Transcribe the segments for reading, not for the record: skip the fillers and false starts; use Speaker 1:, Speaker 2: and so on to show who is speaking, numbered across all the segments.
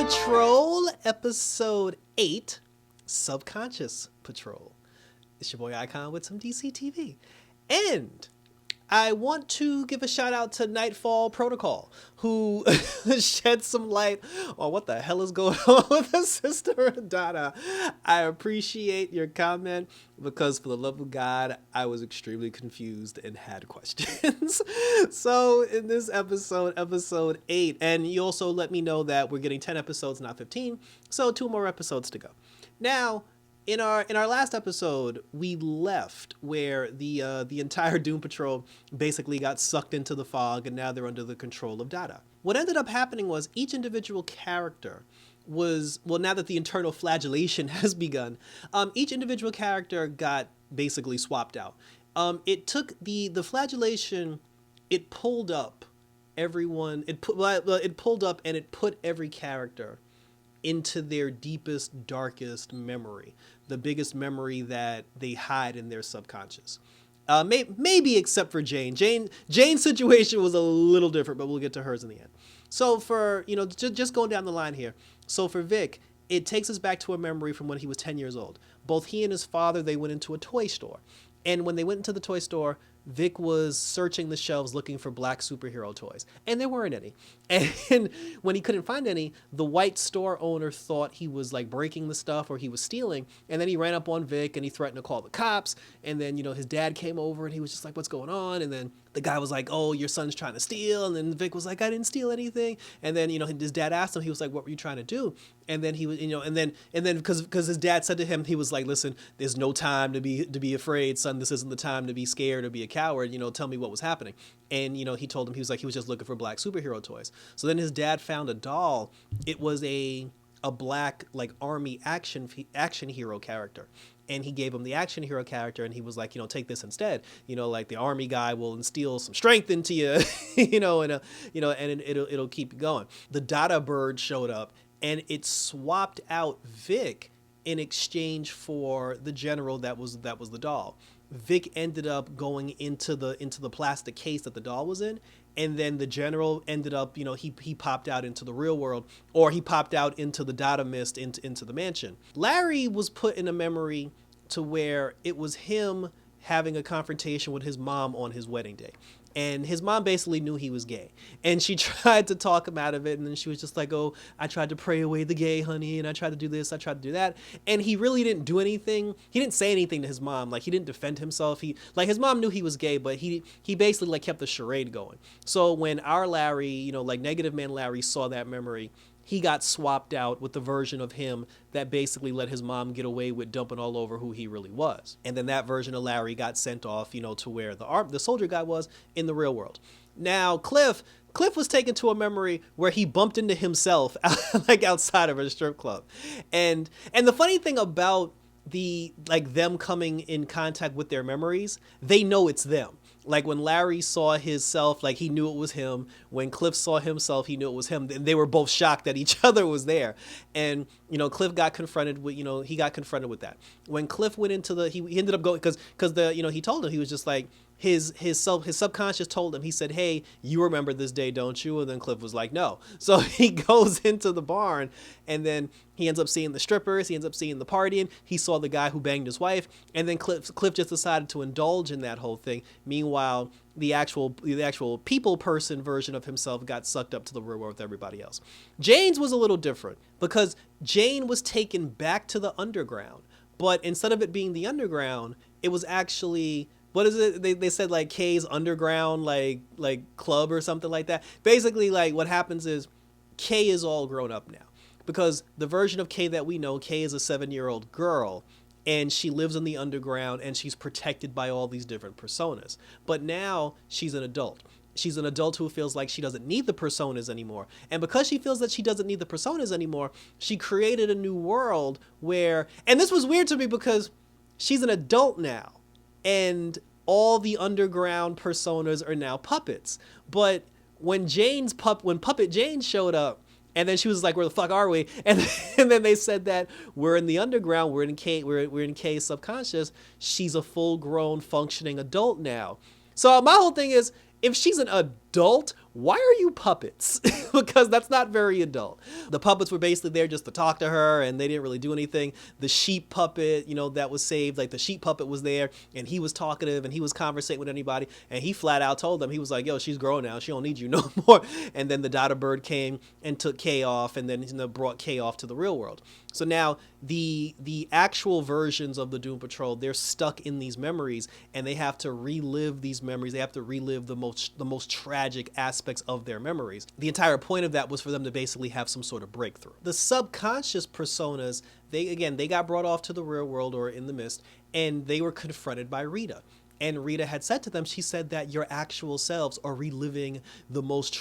Speaker 1: Patrol, episode 8, Subconscious Patrol. It's your boy Icon with some DC TV. And I want to give a shout out to Nightfall Protocol, who shed some light on what the hell is going on with the sister Donna. I appreciate your comment because, for the love of God, I was extremely confused and had questions. So in this episode 8, and you also let me know that we're getting 10 episodes, not 15, so 2 more episodes to go. Now, in our last episode, we left where the entire Doom Patrol basically got sucked into the fog, and now they're under the control of Dada. What ended up happening was each individual character was, well, now that the internal flagellation has begun, each individual character got basically swapped out. It took the flagellation, it pulled up everyone, it pulled up and it put every character into their deepest, darkest memory, the biggest memory that they hide in their subconscious. Maybe except for Jane. Jane's situation was a little different, but we'll get to hers in the end. So for, just going down the line here. So for Vic, it takes us back to a memory from when he was 10 years old. Both he and his father, they went into a toy store. And when they went into the toy store, Vic was searching the shelves looking for black superhero toys, and there weren't any. And when he couldn't find any, the white store owner thought he was like breaking the stuff or he was stealing, and then he ran up on Vic and he threatened to call the cops. And then, his dad came over and he was just like, "What's going on?" And then the guy was like, "Oh, your son's trying to steal." And then Vic was like, "I didn't steal anything." And then, his dad asked him, he was like, "What were you trying to do?" And then he was, and then because his dad said to him, he was like, "Listen, there's no time to be afraid, son. This isn't the time to be scared or be a coward. Tell me what was happening." And, he told him, he was like, he was just looking for black superhero toys. So then his dad found a doll. It was a black, like, army action hero character. And he gave him the action hero character, and he was like, take this instead. Like, the army guy will instill some strength into you, and it'll keep you going. The Dada bird showed up, and it swapped out Vic in exchange for the general that was the doll. Vic ended up going into the plastic case that the doll was in, and then the general ended up, he popped out into the real world, or he popped out into the Dada mist into the mansion. Larry was put in a memory to where it was him having a confrontation with his mom on his wedding day. And his mom basically knew he was gay. And she tried to talk him out of it. And then she was just like, "Oh, I tried to pray away the gay, honey. And I tried to do this. I tried to do that." And he really didn't do anything. He didn't say anything to his mom. Like, he didn't defend himself. His mom knew he was gay, but he basically, like, kept the charade going. So when our Larry, Negative Man Larry saw that memory, he got swapped out with the version of him that basically let his mom get away with dumping all over who he really was. And then that version of Larry got sent off, to where the soldier guy was in the real world. Now, Cliff was taken to a memory where he bumped into himself like outside of a strip club. And the funny thing about them coming in contact with their memories, they know it's them. Like, when Larry saw his self, like, he knew it was him. When Cliff saw himself, he knew it was him. And they were both shocked that each other was there. And, Cliff got confronted with, he got confronted with that. When Cliff went into he ended up going, because he told him, he was just like, his subconscious told him, he said, "Hey, you remember this day, don't you?" And then Cliff was like, "No." So he goes into the barn, and then he ends up seeing the strippers, he ends up seeing the partying, he saw the guy who banged his wife, and then Cliff just decided to indulge in that whole thing. Meanwhile, the actual people person version of himself got sucked up to the real world with everybody else. Jane's was a little different, because Jane was taken back to the underground, but instead of it being the underground, it was actually, what is it? They said, like, K's underground, like club or something like that. Basically, like, what happens is K is all grown up now, because the version of K that we know, K is a 7-year-old girl, and she lives in the underground, and she's protected by all these different personas. But now she's an adult. She's an adult who feels like she doesn't need the personas anymore. And because she feels that she doesn't need the personas anymore, she created a new world where, and this was weird to me because she's an adult now, and all the underground personas are now puppets. But when Puppet Jane showed up, and then she was like, "Where the fuck are we?" And then they said that we're in the underground, we're in K's subconscious. She's a full-grown, functioning adult now. So my whole thing is, if she's an adult adult, why are you puppets? Because that's not very adult. The puppets were basically there just to talk to her, and they didn't really do anything. The sheep puppet, that was saved, like the sheep puppet was there, and he was talkative, and he was conversating with anybody, and he flat out told them, he was like, yo, she's grown now, she don't need you no more. And then the Dada Bird came and took Kay off, and then brought Kay off to the real world. So now the actual versions of the Doom Patrol, they're stuck in these memories, and they have to relive these memories. They have to relive the most tragic aspects of their memories. The entire point of that was for them to basically have some sort of breakthrough. The subconscious personas, they got brought off to the real world or in the mist, and they were confronted by Rita. And Rita had said to them, she said that your actual selves are reliving the most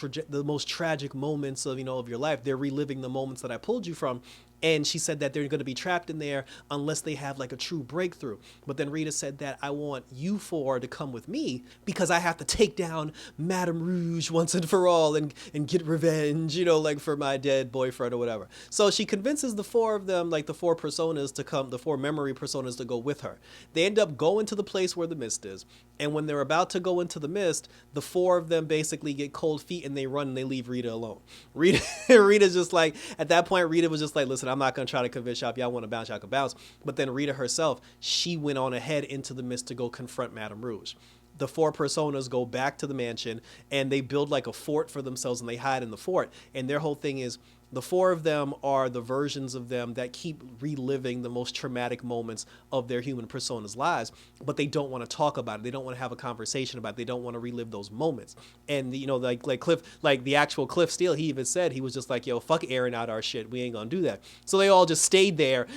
Speaker 1: tragic moments of your life. They're reliving the moments that I pulled you from. And she said that they're going to be trapped in there unless they have like a true breakthrough. But then Rita said that I want you four to come with me because I have to take down Madame Rouge once and for all and get revenge, like for my dead boyfriend or whatever. So she convinces the four of them, like the four personas to come, the four memory personas to go with her. They end up going to the place where the mist is. And when they're about to go into the mist, the four of them basically get cold feet and they run and they leave Rita alone. Rita's just like, at that point, Rita was just like, listen, I'm not going to try to convince y'all. If y'all want to bounce, y'all can bounce. But then Rita herself, she went on ahead into the mist to go confront Madame Rouge. The four personas go back to the mansion and they build like a fort for themselves and they hide in the fort. And their whole thing is, the four of them are the versions of them that keep reliving the most traumatic moments of their human personas' lives, but they don't want to talk about it. They don't want to have a conversation about it. They don't want to relive those moments. And, like Cliff, like the actual Cliff Steele, he even said, he was just like, yo, fuck airing out our shit. We ain't gonna do that. So they all just stayed there,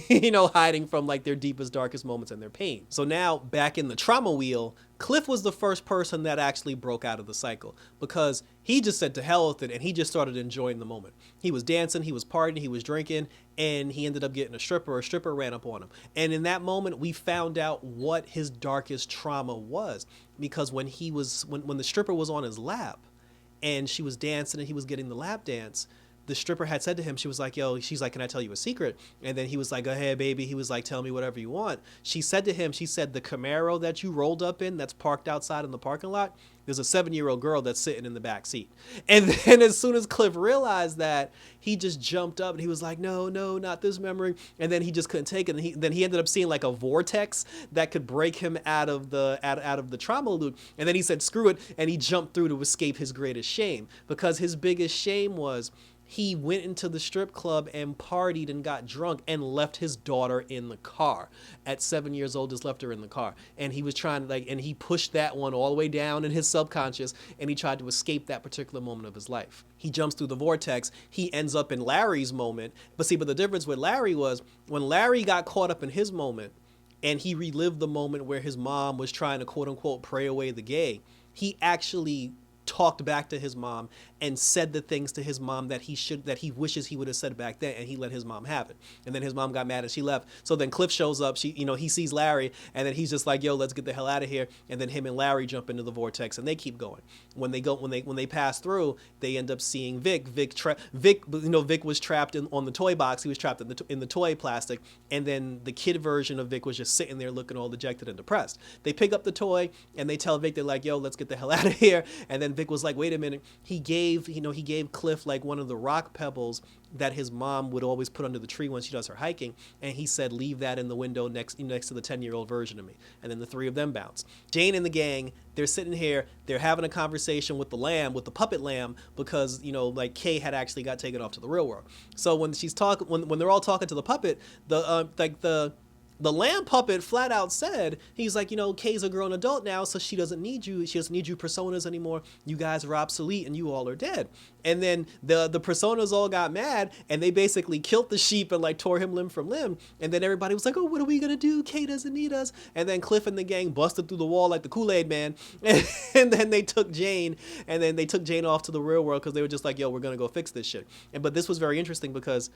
Speaker 1: hiding from like their deepest, darkest moments and their pain. So now back in the trauma wheel, Cliff was the first person that actually broke out of the cycle because he just said to hell with it and he just started enjoying the moment. He was dancing, he was partying, he was drinking, and he ended up getting a stripper. A stripper ran up on him. And in that moment, we found out what his darkest trauma was because when the stripper was on his lap and she was dancing and he was getting the lap dance, the stripper had said to him, she was like, yo, she's like, can I tell you a secret? And then he was like, go ahead, baby. He was like, tell me whatever you want. She said to him, she said, the Camaro that you rolled up in that's parked outside in the parking lot, there's a 7-year-old girl that's sitting in the back seat. And then as soon as Cliff realized that, he just jumped up and he was like, no, not this memory. And then he just couldn't take it. And then he ended up seeing like a vortex that could break him out of the trauma loop. And then he said, screw it. And he jumped through to escape his greatest shame because his biggest shame was he went into the strip club and partied and got drunk and left his daughter in the car. At 7 years old, just left her in the car. And he was trying to and he pushed that one all the way down in his subconscious and he tried to escape that particular moment of his life. He jumps through the vortex. He ends up in Larry's moment. But the difference with Larry was when Larry got caught up in his moment and he relived the moment where his mom was trying to quote unquote pray away the gay, he actually talked back to his mom and said the things to his mom that he wishes he would have said back then, and he let his mom have it. And then his mom got mad and she left. So then Cliff shows up, he sees Larry, and then he's just like, yo, let's get the hell out of here. And then him and Larry jump into the vortex and they keep going. When they pass through, they end up seeing Vic. Vic was trapped on the toy box. He was trapped in the toy plastic, and then the kid version of Vic was just sitting there looking all dejected and depressed. They pick up the toy and they tell Vic, they're like, yo, let's get the hell out of here. And then Vic was like, wait a minute. He gave Cliff like one of the rock pebbles that his mom would always put under the tree when she does her hiking, and he said, leave that in the window next to the 10-year-old version of me. And then the three of them bounce. Jane and the gang, they're sitting here, they're having a conversation with the puppet lamb, because Kay had actually got taken off to the real world. So when when they're all talking to the puppet, the lamb puppet flat out said, he's like, Kay's a grown adult now, so she doesn't need you. She doesn't need you personas anymore. You guys are obsolete and you all are dead. And then the personas all got mad and they basically killed the sheep and like tore him limb from limb. And then everybody was like, oh, what are we going to do? Kay doesn't need us. And then Cliff and the gang busted through the wall like the Kool-Aid man. And then they took Jane off to the real world because they were just like, yo, we're going to go fix this shit. But this was very interesting because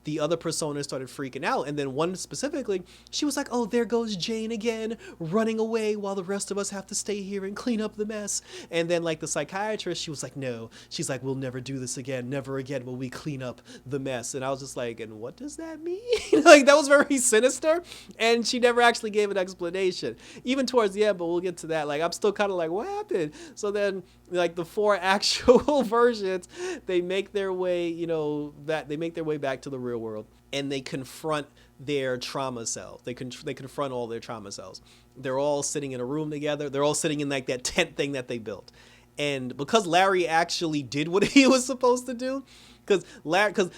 Speaker 1: the other personas started freaking out. And then one specifically, she was like, oh, there goes Jane again, running away while the rest of us have to stay here and clean up the mess. And then like the psychiatrist, she was like, no, she's like, we'll never do this again. Never again will we clean up the mess. And I was just like, and what does that mean? Like, that was very sinister. And she never actually gave an explanation, even towards the end, but we'll get to that. Like, I'm still kind of like, what happened? So then like the 4 actual versions, they make their way, they make their way back to the real world, and they confront their trauma cells. They confront all their trauma cells. They're all sitting in a room together. They're all sitting in like that tent thing that they built. And because Larry actually did what he was supposed to do, because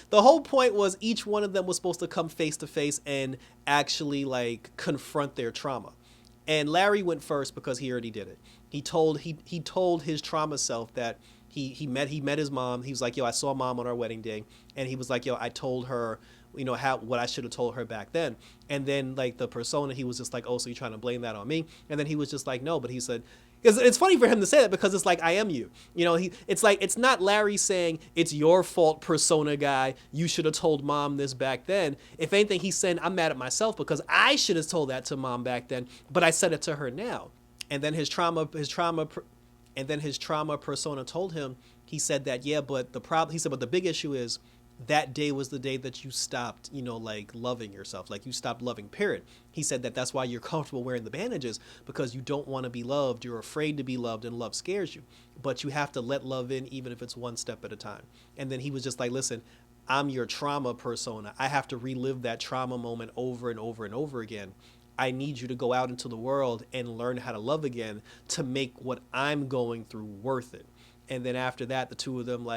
Speaker 1: the whole point was each one of them was supposed to come face to face and actually like confront their trauma. And Larry went first because he already did it. He told his trauma self that he met his mom. He was like, yo, I saw mom on our wedding day. And he was like, yo, I told her, what I should have told her back then. And then like the persona, he was just like, oh, so you're trying to blame that on me? And then he was just like, no, but he said, because it's funny for him to say that, because it's like, I am you. It's like, it's not Larry saying it's your fault, persona guy. You should have told mom this back then. If anything, he's saying I'm mad at myself because I should have told that to mom back then, but I said it to her now. And then his trauma persona told him, he said that, yeah, but but the big issue is that day was the day that you stopped, like loving yourself, like you stopped loving, period. He said that that's why you're comfortable wearing the bandages, because you don't want to be loved. You're afraid to be loved, and love scares you, but you have to let love in, even if it's one step at a time. And then he was just like, listen, I'm your trauma persona. I have to relive that trauma moment over and over and over again. I need you to go out into the world and learn how to love again to make what I'm going through worth it. And then after that, the two of them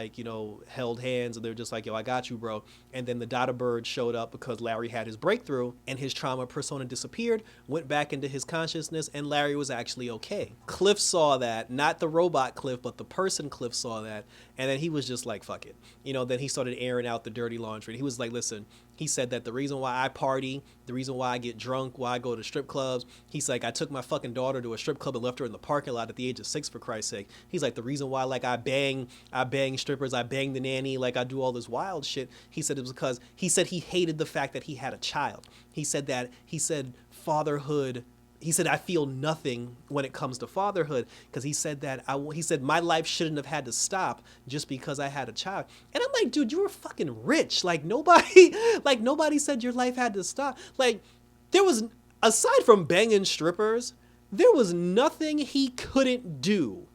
Speaker 1: held hands, and they're just like, yo, I got you, bro. And then the Dada Bird showed up because Larry had his breakthrough, and his trauma persona disappeared, went back into his consciousness, and Larry was actually okay. Cliff saw that, not the robot Cliff, but the person Cliff saw that. And then he was just like, fuck it. Then he started airing out the dirty laundry. He was like, listen, he said that the reason why I party, the reason why I get drunk, why I go to strip clubs, he's like, I took my fucking daughter to a strip club and left her in the parking lot at the age of 6, for Christ's sake. He's like, the reason why I bang strippers, I bang the nanny, like I do all this wild shit. He said it was because he hated the fact that he had a child. He said fatherhood. He said, I feel nothing when it comes to fatherhood, because he said my life shouldn't have had to stop just because I had a child. And I'm like, dude, you were fucking rich. Like nobody said your life had to stop. Like, there was, aside from banging strippers, there was nothing he couldn't do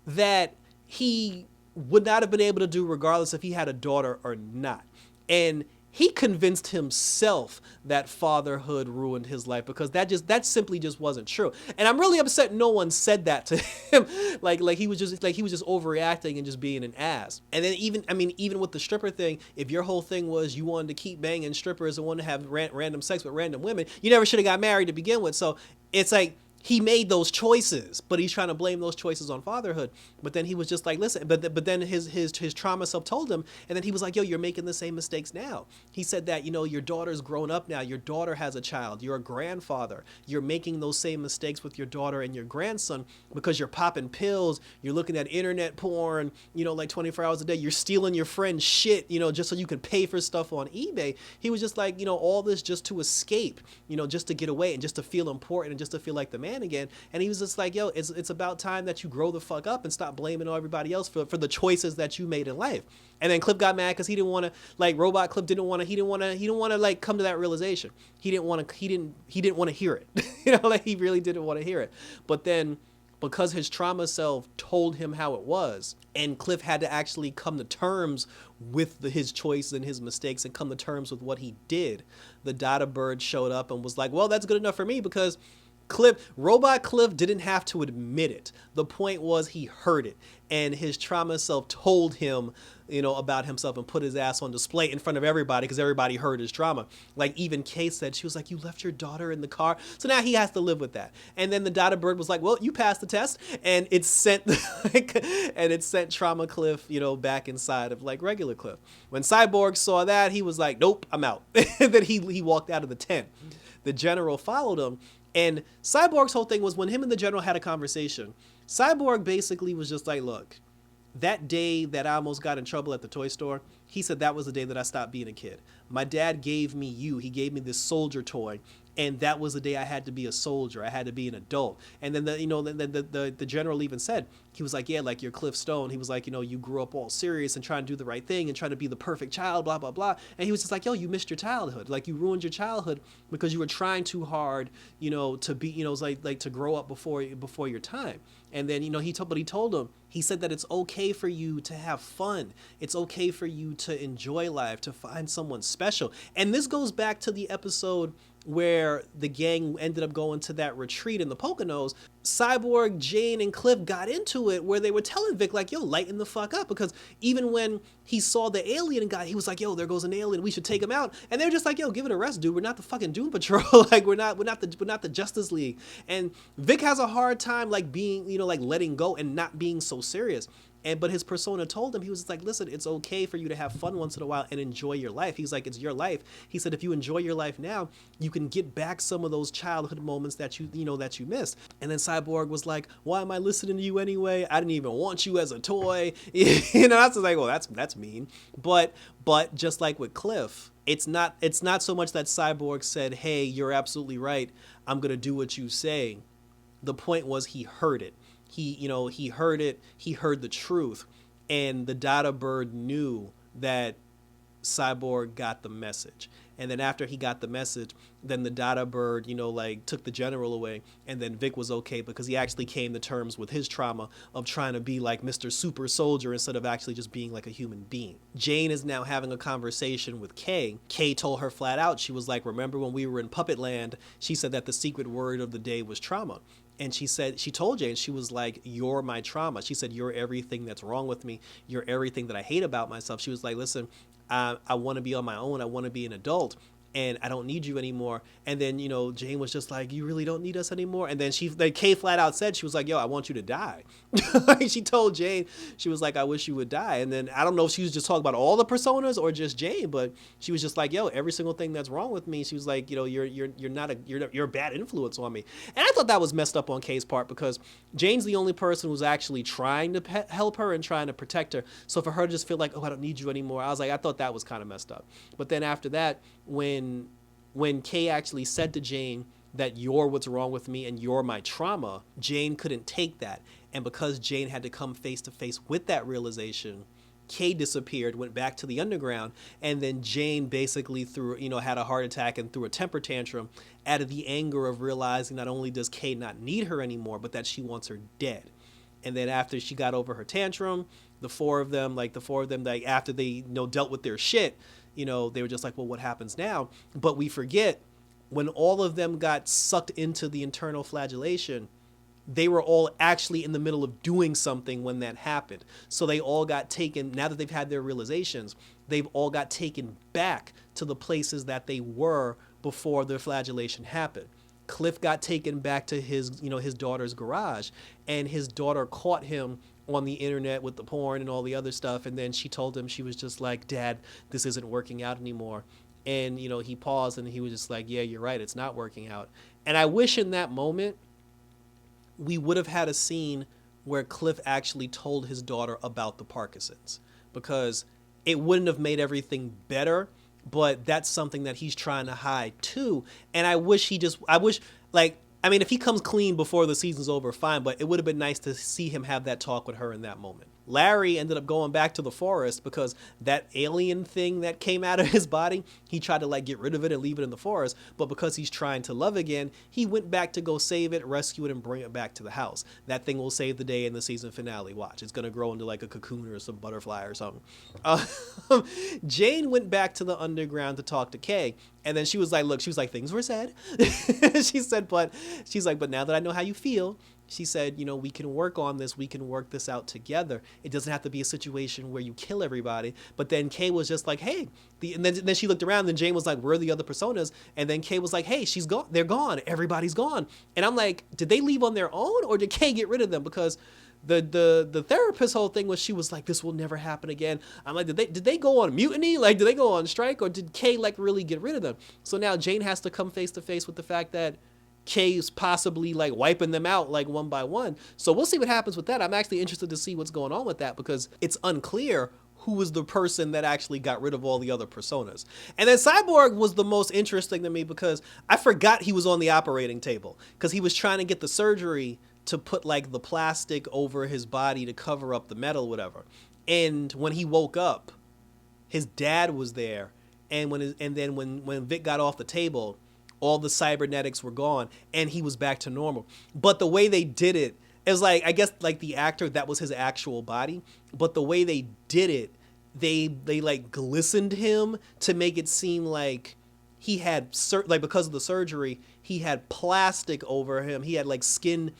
Speaker 1: that he would not have been able to do regardless if he had a daughter or not. And he convinced himself that fatherhood ruined his life, because that simply just wasn't true. And I'm really upset no one said that to him. like he was just overreacting and just being an ass. And then even with the stripper thing, if your whole thing was you wanted to keep banging strippers and wanted to have random sex with random women, you never should have got married to begin with. So it's like, he made those choices, but he's trying to blame those choices on fatherhood. But then he was just like, listen, but then his trauma self told him, and then he was like, yo, you're making the same mistakes now. He said that, your daughter's grown up now. Your daughter has a child. You're a grandfather. You're making those same mistakes with your daughter and your grandson because you're popping pills. You're looking at internet porn, like 24 hours a day. You're stealing your friend's shit, just so you can pay for stuff on eBay. He was just like, all this just to escape, just to get away and just to feel important and just to feel like the man again. And he was just like, yo, it's about time that you grow the fuck up and stop blaming everybody else for the choices that you made in life. And then Cliff got mad because he didn't want to, like, Robot Cliff didn't want to like come to that realization. He didn't want to hear it. He really didn't want to hear it. But then, because his trauma self told him how it was, and Cliff had to actually come to terms with his choices and his mistakes and come to terms with what he did, the Dada Bird showed up and was like, well, that's good enough for me, because Robot Cliff didn't have to admit it. The point was he heard it, and his trauma self told him, about himself and put his ass on display in front of everybody because everybody heard his trauma. Like, even Kay said, she was like, you left your daughter in the car. So now he has to live with that. And then the Dada Bird was like, well, you passed the test, and it sent Trauma Cliff, back inside of like regular Cliff. When Cyborg saw that, he was like, nope, I'm out. And then he walked out of the tent. The general followed him. And Cyborg's whole thing was, when him and the general had a conversation, Cyborg basically was just like, look, that day that I almost got in trouble at the toy store, he said that was the day that I stopped being a kid. my dad gave me you. He gave me this soldier toy. And that was the day I had to be a soldier. I had to be an adult. And then the general even said, he was like, yeah, like you're Cliff Stone. He was like, you grew up all serious and trying to do the right thing and trying to be the perfect child, blah, blah, blah. And he was just like, yo, you missed your childhood. Like you ruined your childhood because you were trying too hard, to be, it's like to grow up before your time. And then, he told him, he said that it's okay for you to have fun. It's okay for you to enjoy life, to find someone special. And this goes back to the episode where the gang ended up going to that retreat in the Poconos. Cyborg, Jane, and Cliff got into it where they were telling Vic, like, yo, lighten the fuck up. Because even when he saw the alien guy, he was like, yo, there goes an alien. We should take him out. And they were just like, yo, give it a rest, dude. We're not the fucking Doom Patrol. Like, we're not the Justice League. And Vic has a hard time, like, being, like, letting go and not being so serious. But his persona told him, he was just like, listen, it's okay for you to have fun once in a while and enjoy your life. He's like, it's your life. He said, if you enjoy your life now, you can get back some of those childhood moments that that you missed. And then Cyborg was like, why am I listening to you anyway? I didn't even want you as a toy. That's like, well, that's mean. But just like with Cliff, it's not so much that Cyborg said, hey, you're absolutely right. I'm going to do what you say. The point was he heard it. He heard it, he heard the truth, and the Dada Bird knew that Cyborg got the message. And then after he got the message, then the Dada Bird, took the general away, and then Vic was okay because he actually came to terms with his trauma of trying to be like Mr. Super Soldier instead of actually just being like a human being. Jane is now having a conversation with Kay. Kay told her flat out, she was like, remember when we were in Puppet Land, she said that the secret word of the day was trauma. And she told Jane, she was like, you're my trauma. She said, you're everything that's wrong with me. You're everything that I hate about myself. She was like, listen, I want to be on my own. I want to be an adult. And I don't need you anymore. And then, Jane was just like, you really don't need us anymore? And then Kay flat out said, she was like, yo, I want you to die. Like she told Jane, she was like, I wish you would die. And then I don't know if she was just talking about all the personas or just Jane, but she was just like, yo, every single thing that's wrong with me. She was like, you're a bad influence on me. And I thought that was messed up on Kay's part because Jane's the only person who's actually trying to help her and trying to protect her. So for her to just feel like, oh, I don't need you anymore, I thought that was kind of messed up. But then after that, when Kay actually said to Jane that you're what's wrong with me and you're my trauma, Jane couldn't take that. And because Jane had to come face to face with that realization, Kay disappeared, went back to the underground, and then Jane basically had a heart attack and threw a temper tantrum out of the anger of realizing not only does Kay not need her anymore, but that she wants her dead. And then after she got over her tantrum, the four of them, after they dealt with their shit, they were just like, well, what happens now? But we forget when all of them got sucked into the internal flagellation, they were all actually in the middle of doing something when that happened. So they all got taken, now that they've had their realizations, they've all got taken back to the places that they were before their flagellation happened. Cliff got taken back to his daughter's garage, and his daughter caught him on the internet with the porn and all the other stuff. And then she told him, she was just like, Dad, this isn't working out anymore. And, he paused and he was just like, yeah, you're right. It's not working out. And I wish in that moment we would have had a scene where Cliff actually told his daughter about the Parkinson's, because it wouldn't have made everything better, but that's something that he's trying to hide too. And if he comes clean before the season's over, fine, but it would have been nice to see him have that talk with her in that moment. Larry ended up going back to the forest because that alien thing that came out of his body, he tried to get rid of it and leave it in the forest. But because he's trying to love again, he went back to go save it, rescue it, and bring it back to the house. That thing will save the day in the season finale. Watch, it's going to grow into a cocoon or some butterfly or something. Jane went back to the underground to talk to Kay. And then she was like, look, things were said. But now that I know how you feel, she said, we can work on this. We can work this out together. It doesn't have to be a situation where you kill everybody. But then Kay was just like, hey, and then she looked around, and then Jane was like, where are the other personas? And then Kay was like, hey, she's gone. They're gone. Everybody's gone. And I'm like, did they leave on their own, or did Kay get rid of them? Because the therapist whole thing was, she was like, this will never happen again. I'm like, did they go on mutiny? Did they go on strike, or did Kay really get rid of them? So now Jane has to come face to face with the fact that Kay's possibly wiping them out one by one. So we'll see what happens with that. I'm actually interested to see what's going on with that, because it's unclear who was the person that actually got rid of all the other personas. And then Cyborg was the most interesting to me because I forgot he was on the operating table because he was trying to get the surgery to put like the plastic over his body to cover up the metal, whatever. And when he woke up, his dad was there. And when Vic got off the table, all the cybernetics were gone and he was back to normal. But the way they did it, it was like, I guess like the actor, that was his actual body. But the way they did it, they like glistened him to make it seem like he had like because of the surgery, he had plastic over him. He had like skin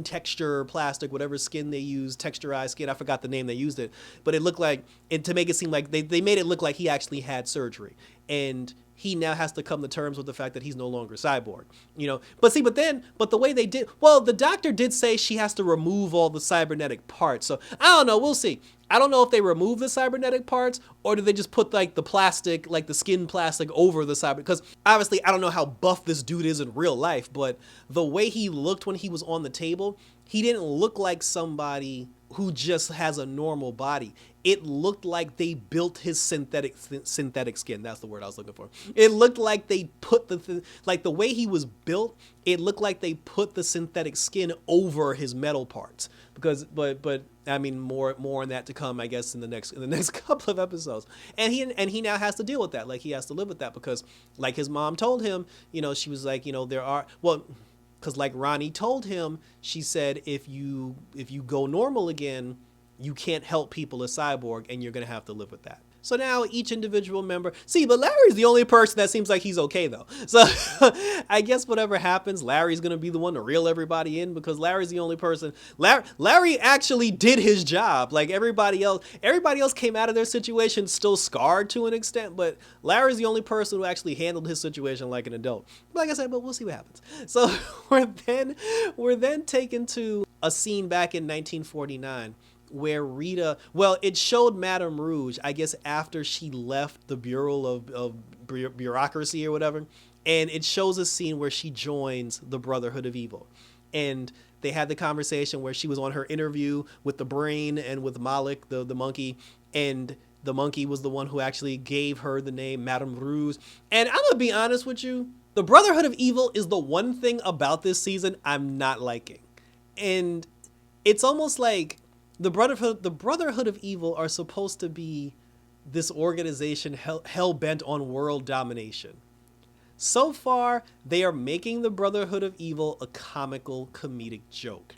Speaker 1: texture plastic, whatever skin they use, texturized skin. I forgot the name they used it, but it looked like, and to make it seem like they made it look like he actually had surgery. And he now has to come to terms with the fact that he's no longer Cyborg, you know. But the way they did, well, the doctor did say she has to remove all the cybernetic parts. So I don't know, we'll see. I don't know if they remove the cybernetic parts or do they just put like the plastic, like the skin plastic over the cyber, because obviously I don't know how buff this dude is in real life, but the way he looked when he was on the table, he didn't look like somebody who just has a normal body. It looked like they built his synthetic skin. That's the word I was looking for. It looked like they put like the way he was built, it looked like they put the synthetic skin over his metal parts. Because, but I mean, more on that to come, I guess, in the next couple of episodes. And he now has to deal with that. Like, he has to live with that because, like his mom told him, you know, she was like, you know, because like Ronnie told him, she said, if you go normal again, you can't help people as Cyborg, and you're gonna have to live with that. So now each individual member, but Larry's the only person that seems like he's okay though. So I guess whatever happens, Larry's gonna be the one to reel everybody in because Larry's the only person. Larry actually did his job. Like everybody else came out of their situation still scarred to an extent, but Larry's the only person who actually handled his situation like an adult. Like I said, but we'll see what happens. So we're then taken to a scene back in 1949. Where Rita, well, it showed Madame Rouge, I guess, after she left the Bureau of Bureaucracy or whatever, and it shows a scene where she joins the Brotherhood of Evil. And they had the conversation where she was on her interview with the Brain and with Malik, the monkey, and the monkey was the one who actually gave her the name Madame Rouge. And I'm gonna be honest with you, the Brotherhood of Evil is the one thing about this season I'm not liking. And it's almost like the Brotherhood of Evil are supposed to be this organization hell-bent on world domination. So far, they are making the Brotherhood of Evil a comical, comedic joke.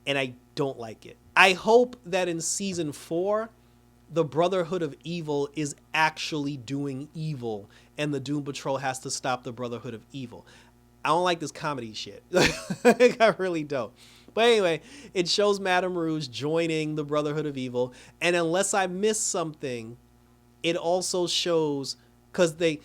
Speaker 1: And I don't like it. I hope that in season 4, the Brotherhood of Evil is actually doing evil, and the Doom Patrol has to stop the Brotherhood of Evil. I don't like this comedy shit. I really don't. But anyway, it shows Madame Rouge joining the Brotherhood of Evil. And unless I missed something, it also shows, they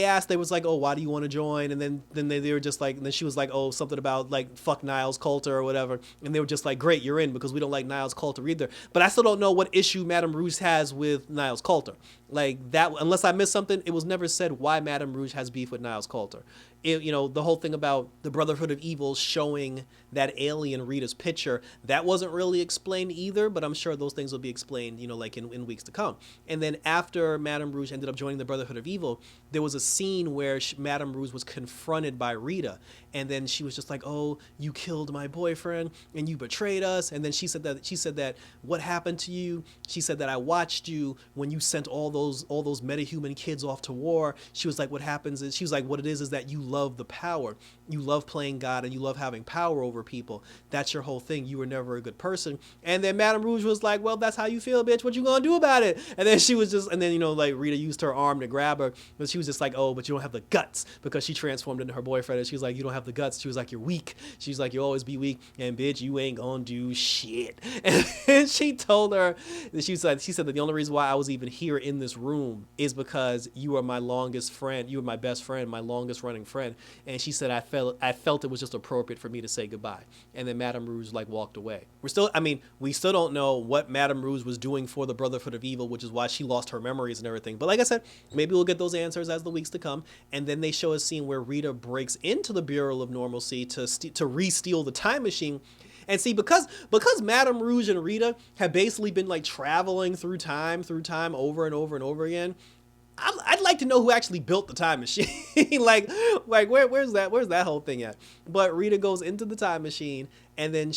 Speaker 1: asked, they was like, oh, why do you want to join? And then they were just like, and then she was like, oh, something about like, fuck Niles Coulter or whatever. And they were just like, great, you're in because we don't like Niles Coulter either. But I still don't know what issue Madame Rouge has with Niles Coulter. Like that, unless I missed something, it was never said why Madame Rouge has beef with Niles Coulter. The whole thing about the Brotherhood of Evil showing that alien Rita's picture, that wasn't really explained either, but I'm sure those things will be explained, like in weeks to come. And then after Madame Rouge ended up joining the Brotherhood of Evil, there was a scene where Madame Rouge was confronted by Rita, and then she was just like, oh, you killed my boyfriend and you betrayed us. And then she said that what happened to you? She said that I watched you when you sent all those metahuman kids off to war. She was like, what happens is, she was like, what it is that you love the power. You love playing God and you love having power over people. That's your whole thing. You were never a good person. And then Madame Rouge was like, well, that's how you feel, bitch. What you gonna do about it? And then she was just, and then, like Rita used her arm to grab her, but she was just like, oh, but you don't have the guts, because she transformed into her boyfriend. And she was like, you don't have the guts. She was like, you're weak. She's like, you always be weak. And bitch, you ain't gonna do shit. And she told her, she said that the only reason why I was even here in this room is because you are my longest friend. You were my best friend, my longest running friend. And she said, I felt it was just appropriate for me to say goodbye. And then Madame Rouge walked away. We still don't know what Madame Rouge was doing for the Brotherhood of Evil, which is why she lost her memories and everything. But like I said, maybe we'll get those answers as the weeks to come. And then they show a scene where Rita breaks into the Bureau of Normalcy to re-steal the time machine. And see, because Madame Rouge and Rita have basically been like traveling through time over and over and over again, I'd like to know who actually built the time machine. like where's that whole thing at? But Rita goes into the time machine, and then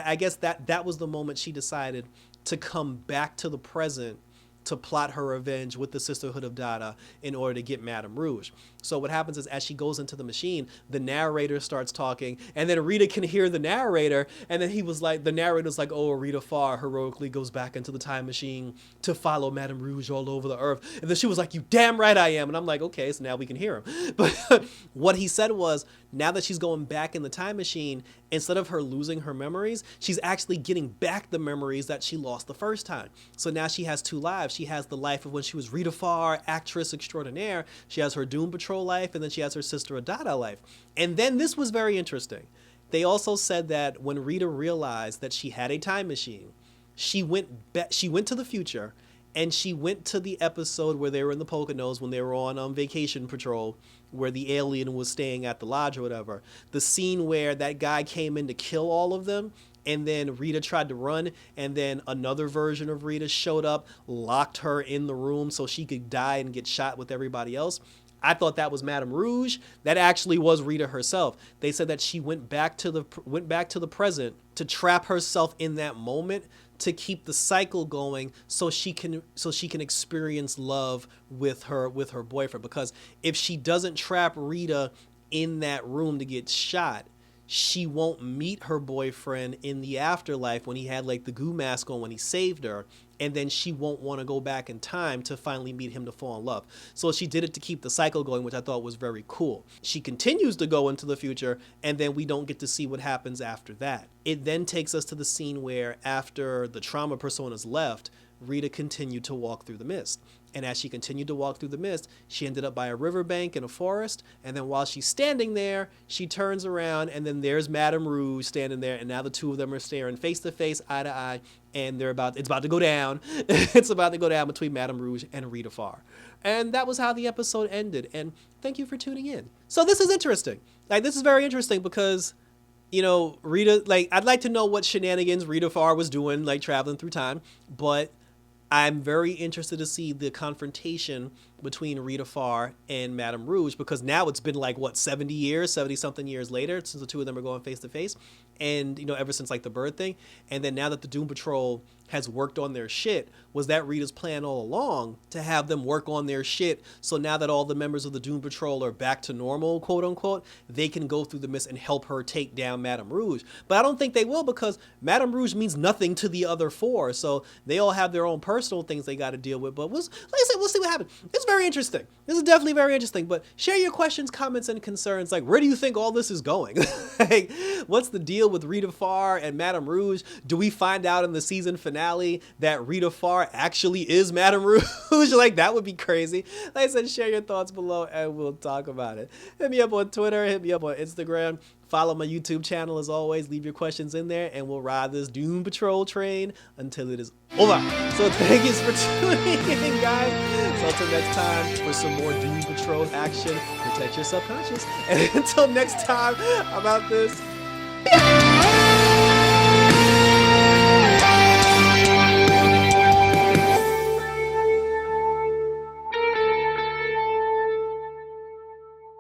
Speaker 1: I guess that was the moment she decided to come back to the present to plot her revenge with the Sisterhood of Dada in order to get Madame Rouge. So what happens is, as she goes into the machine, the narrator starts talking, and then Rita can hear the narrator, and then the narrator's like, oh, Rita Farr heroically goes back into the time machine to follow Madame Rouge all over the earth. And then she was like, you damn right I am. And I'm like, okay, so now we can hear him. But what he said was, now that she's going back in the time machine, instead of her losing her memories, she's actually getting back the memories that she lost the first time. So now she has two lives. She has the life of when she was Rita Farr, actress extraordinaire. She has her Doom Patrol life, and then she has her Sister of Dada life. And then this was very interesting. They also said that when Rita realized that she had a time machine, she went to the future, and she went to the episode where they were in the Poconos when they were on vacation patrol, where the alien was staying at the lodge or whatever. The scene where that guy came in to kill all of them, and then Rita tried to run, and then another version of Rita showed up, locked her in the room so she could die and get shot with everybody else. I thought that was Madame Rouge. That actually was Rita herself. They said that she went back to the present to trap herself in that moment to keep the cycle going, so she can experience love with her boyfriend. Because if she doesn't trap Rita in that room to get shot, she won't meet her boyfriend in the afterlife when he had like the goo mask on when he saved her, and then she won't want to go back in time to finally meet him to fall in love. So she did it to keep the cycle going, which I thought was very cool. She continues to go into the future, and then we don't get to see what happens after that. It then takes us to the scene where, after the trauma personas left, Rita continued to walk through the mist. And as she continued to walk through the mist, she ended up by a riverbank in a forest. And then while she's standing there, she turns around, and then there's Madame Rouge standing there. And now the two of them are staring face to face, eye to eye. And it's about to go down. It's about to go down between Madame Rouge and Rita Farr. And that was how the episode ended. And thank you for tuning in. So this is interesting. This is very interesting because, Rita, I'd like to know what shenanigans Rita Farr was doing, traveling through time. But I'm very interested to see the confrontation between Rita Farr and Madame Rouge, because now it's been 70 something years later since the two of them are going face to face, and ever since the bird thing. And then now that the Doom Patrol has worked on their shit, was that Rita's plan all along to have them work on their shit, so now that all the members of the Doom Patrol are back to normal, quote unquote, they can go through the mist and help her take down Madame Rouge. But I don't think they will, because Madame Rouge means nothing to the other four, so they all have their own personal things they got to deal with. But we'll see what happens. It's very interesting. This is definitely very interesting. But share your questions, comments, and concerns. Where do you think all this is going? What's the deal with Rita Farr and Madame Rouge? Do we find out in the season finale that Rita Farr actually is Madame Rouge? That would be crazy. Like I said, share your thoughts below and we'll talk about it. Hit me up on Twitter, hit me up on Instagram. Follow my YouTube channel as always. Leave your questions in there and we'll ride this Doom Patrol train until it is over. So thank you for tuning in, guys. So until next time, for some more Doom Patrol action, protect your subconscious. And until next time, I'm out this.